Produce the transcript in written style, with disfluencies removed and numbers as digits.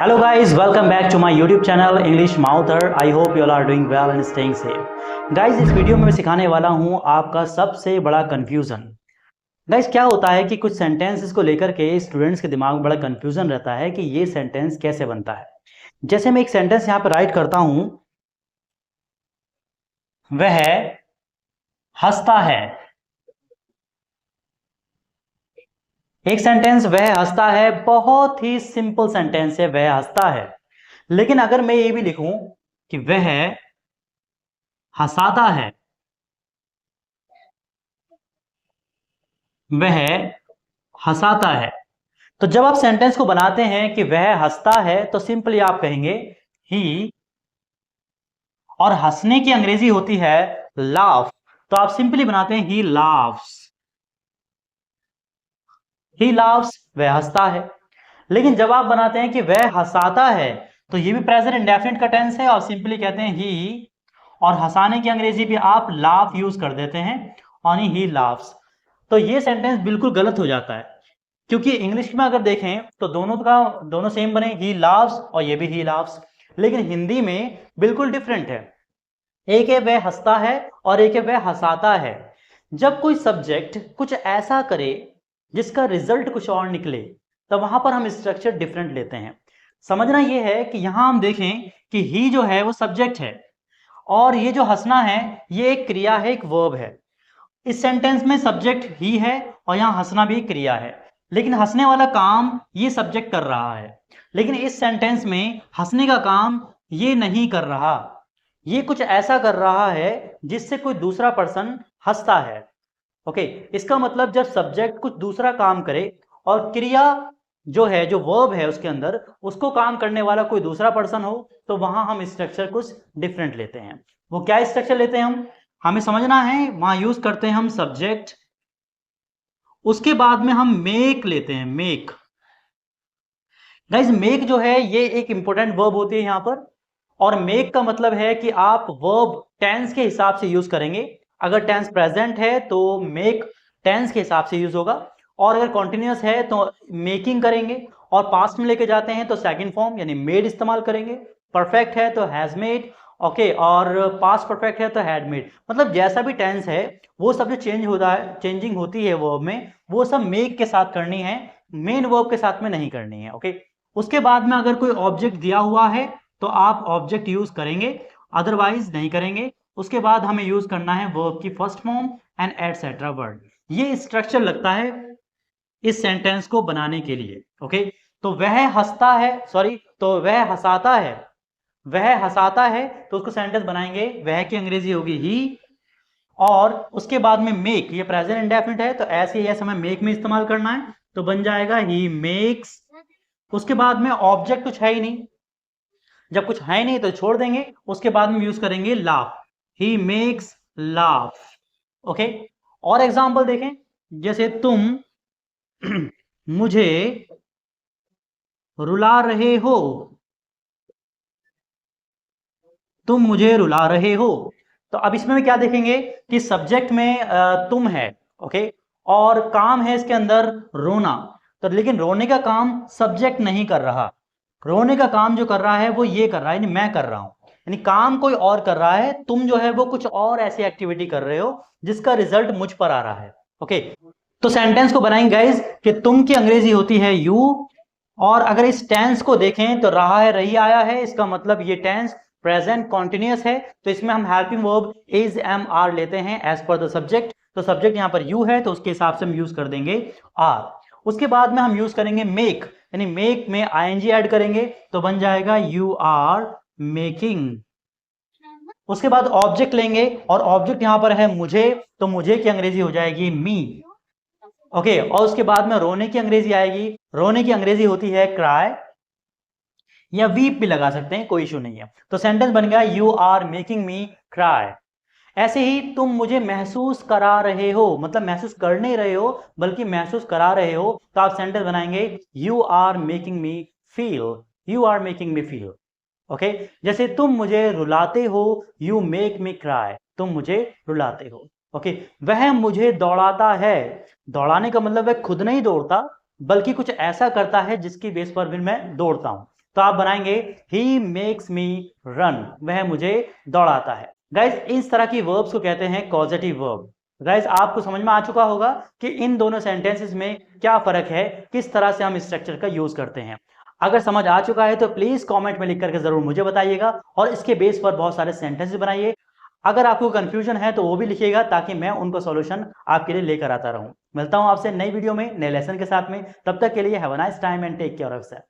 Hello guys, welcome back to my YouTube channel English Mouther. I hope you all are doing well and staying safe. Guys, इस video में मैं सिखाने वाला हूँ आपका सबसे बड़ा कंफ्यूजन। गाइस, क्या होता है कि कुछ सेंटेंसेस को लेकर के स्टूडेंट्स के दिमाग में बड़ा कंफ्यूजन रहता है कि ये सेंटेंस कैसे बनता है। जैसे मैं एक सेंटेंस यहाँ पर राइट करता हूँ, वह हंसता है। एक सेंटेंस वह हंसता है बहुत ही सिंपल सेंटेंस है, वह हंसता है। लेकिन अगर मैं ये भी लिखूं कि वह हंसाता है, वह हंसाता है, तो जब आप सेंटेंस को बनाते हैं कि वह हंसता है तो सिंपली आप कहेंगे ही, और हंसने की अंग्रेजी होती है लाफ, तो आप सिंपली बनाते हैं ही लाफ्स। ही लाफ्स, वह हंसता है। लेकिन जब आप बनाते हैं कि वह हंसाता है तो ये भी प्रेजेंट इंडेफिनिट का टेंस है और सिंपली कहते हैं ही, और हंसाने की अंग्रेजी भी आप लाफ यूज कर देते हैं, ऑनी ही लाफ्स। तो ये सेंटेंस बिल्कुल गलत हो जाता है, क्योंकि इंग्लिश में अगर देखें तो दोनों सेम बने, ही लाफ्स और ये भी ही लाफ्स। लेकिन हिंदी में बिल्कुल डिफरेंट है, एक है वह हंसता है और एक है वह हंसाता है। जब कोई सब्जेक्ट कुछ ऐसा करे जिसका रिजल्ट कुछ और निकले, तो वहां पर हम स्ट्रक्चर डिफरेंट लेते हैं। समझना यह है कि यहां हम देखें कि ही जो है वो सब्जेक्ट है और ये जो हंसना है ये एक क्रिया है, एक वर्ब है। इस सेंटेंस में सब्जेक्ट ही है और यहां हंसना भी क्रिया है, लेकिन हंसने वाला काम ये सब्जेक्ट कर रहा है। लेकिन इस सेंटेंस में हंसने का काम ये नहीं कर रहा, ये कुछ ऐसा कर रहा है जिससे कोई दूसरा पर्सन हंसता है। ओके, इसका मतलब जब सब्जेक्ट कुछ दूसरा काम करे और क्रिया जो है, जो वर्ब है उसके अंदर, उसको काम करने वाला कोई दूसरा पर्सन हो, तो वहां हम स्ट्रक्चर कुछ डिफरेंट लेते हैं। वो क्या स्ट्रक्चर लेते हैं हमें समझना है। वहां यूज करते हैं हम सब्जेक्ट, उसके बाद में हम मेक लेते हैं, मेक। गाइज, मेक जो है ये एक इंपॉर्टेंट वर्ब होती है यहां पर, और मेक का मतलब है कि आप वर्ब टेंस के हिसाब से यूज करेंगे। अगर टेंस प्रेजेंट है तो मेक टेंस के हिसाब से यूज होगा, और अगर कॉन्टिन्यूअस है तो मेकिंग करेंगे, और पास्ट में लेके जाते हैं तो सेकंड फॉर्म यानी मेड इस्तेमाल करेंगे। परफेक्ट है तो हैज मेड, ओके, और पास्ट परफेक्ट है तो हैड मेड। मतलब जैसा भी टेंस है वो सब जो चेंज होता है, चेंजिंग होती है वर्ब में, वो सब मेक के साथ करनी है, मेन वर्ब के साथ में नहीं करनी है। ओके, उसके बाद में अगर कोई ऑब्जेक्ट दिया हुआ है तो आप ऑब्जेक्ट यूज करेंगे, अदरवाइज नहीं करेंगे। उसके बाद हमें यूज करना है वर्ब की first form and etcetera word. ये स्ट्रक्चर लगता है इस सेंटेंस को बनाने के लिए। ओके, तो वह हंसता है, सॉरी, तो वह हंसाता है, वह हंसाता है, तो उसको सेंटेंस बनाएंगे, वह की अंग्रेजी होगी ही, और उसके बाद में मेक, ये प्रेजेंट इंडेफिनिट है तो ऐसे ही ऐसे हमें मेक में इस्तेमाल करना है, तो बन जाएगा ही मेक्स। उसके बाद में ऑब्जेक्ट कुछ है ही नहीं, जब कुछ है नहीं तो छोड़ देंगे, उसके बाद में यूज करेंगे laugh, he makes laugh. Okay, और एग्जांपल देखें, जैसे तुम मुझे रुला रहे हो, तुम मुझे रुला रहे हो। तो अब इसमें क्या देखेंगे कि सब्जेक्ट में तुम है, ओके, और काम है इसके अंदर रोना। तो लेकिन रोने का काम सब्जेक्ट नहीं कर रहा, रोने का काम जो कर रहा है वो ये कर रहा है, यानी मैं कर रहा हूं, यानी काम कोई और कर रहा है। तुम जो है वो कुछ और ऐसी एक्टिविटी कर रहे हो जिसका रिजल्ट मुझ पर आ रहा है। ओके, तो सेंटेंस को बनाएंगे गाइज कि तुम की अंग्रेजी होती है यू, और अगर इस टेंस को देखें तो रहा है, रही, आया है, इसका मतलब ये टेंस प्रेजेंट कॉन्टिन्यूअस है, तो इसमें हम helping verb is, am, are लेते हैं एज पर द सब्जेक्ट। तो सब्जेक्ट यहां पर यू है तो उसके हिसाब से हम यूज कर देंगे आर। उसके बाद में हम यूज करेंगे मेक, यानी मेक में आईएनजी ऐड करेंगे तो बन जाएगा यू आर मेकिंग। उसके बाद ऑब्जेक्ट लेंगे और ऑब्जेक्ट यहां पर है मुझे, तो मुझे की अंग्रेजी हो जाएगी मी। ओके, और उसके बाद में रोने की अंग्रेजी आएगी, रोने की अंग्रेजी होती है क्राई, या वीप भी लगा सकते हैं, कोई इशू नहीं है। तो सेंटेंस बन गया you are making me cry. ऐसे ही तुम मुझे महसूस करा रहे हो, मतलब महसूस कर नहीं रहे हो बल्कि महसूस करा रहे हो, तो आप सेंटेंस बनाएंगे you are making me feel, you are making me feel. Okay, जैसे तुम मुझे रुलाते हो, यू मेक मी क्राई, तुम मुझे रुलाते हो। ओके, वह मुझे दौड़ाता है, दौड़ाने का मतलब है खुद नहीं दौड़ता बल्कि कुछ ऐसा करता है जिसकी बेस पर भी मैं दौड़ता हूं। तो आप बनाएंगे ही मेक्स मी रन, वह मुझे दौड़ाता है। गाइज इस तरह की वर्ब्स को कहते हैं कॉजेटिव वर्ब। गाइज आपको समझ में आ चुका होगा कि इन दोनों सेंटेंसेस में क्या फर्क है, किस तरह से हम स्ट्रक्चर का यूज करते हैं। अगर समझ आ चुका है तो प्लीज कमेंट में लिख करके जरूर मुझे बताइएगा और इसके बेस पर बहुत सारे सेंटेंसेस बनाइए। अगर आपको कंफ्यूजन है तो वो भी लिखिएगा ताकि मैं उनको सॉल्यूशन आपके लिए लेकर आता रहूं। मिलता हूं आपसे नई वीडियो में नए लेसन के साथ में, तब तक के लिए have a nice time and take care of yourself.